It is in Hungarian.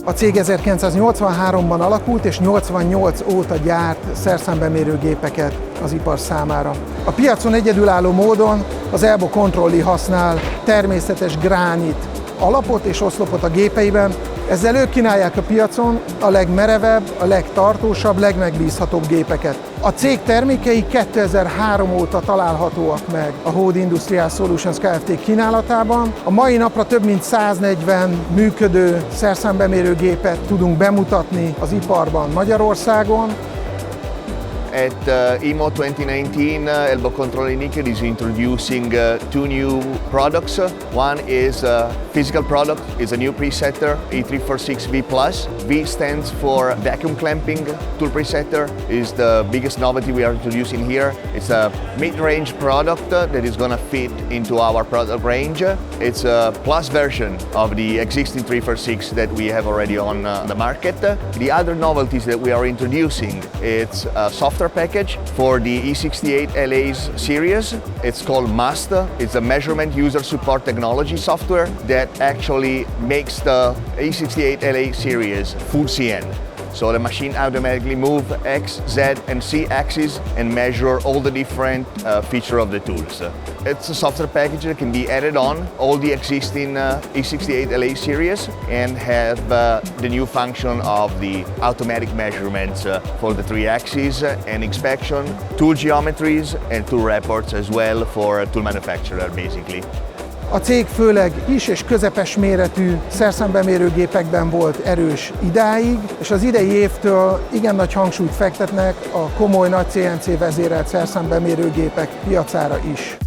A cég 1983-ban alakult, és 88 óta gyárt szerszámbemérő gépeket az ipar számára. A piacon egyedülálló módon az Elbo Controlli használ természetes gránit alapot és oszlopot a gépeiben, ezzel ők kínálják a piacon a legmerevebb, a legtartósabb, legmegbízhatóbb gépeket. A cég termékei 2003 óta találhatóak meg a Hode Industrial Solutions Kft. Kínálatában. A mai napra több mint 140 működő szerszámbemérő gépet tudunk bemutatni az iparban Magyarországon. At EMO 2019, Elbo Controlli Nickel is introducing two new products. One is a physical product, is a new presetter, E346V+. V stands for vacuum clamping tool presetter, is the biggest novelty we are introducing here. It's a mid-range product that is going to fit into our product range. It's a plus version of the existing 346 that we have already on the market. The other novelties that we are introducing, it's a software package for the E68LA series. It's called MUST. It's a measurement user support technology software that actually makes the E68LA series full CN. So the machine automatically moves X, Z and C axes and measure all the different features of the tools. It's a software package that can be added on all the existing E68LA series and have the new function of the automatic measurements for the 3 axes and inspection, tool geometries and tool reports as well for a tool manufacturer basically. A cég főleg kis és közepes méretű szerszámbemérőgépekben volt erős idáig, és az idei évtől igen nagy hangsúlyt fektetnek a komoly nagy CNC vezérelt szerszámbemérőgépek piacára is.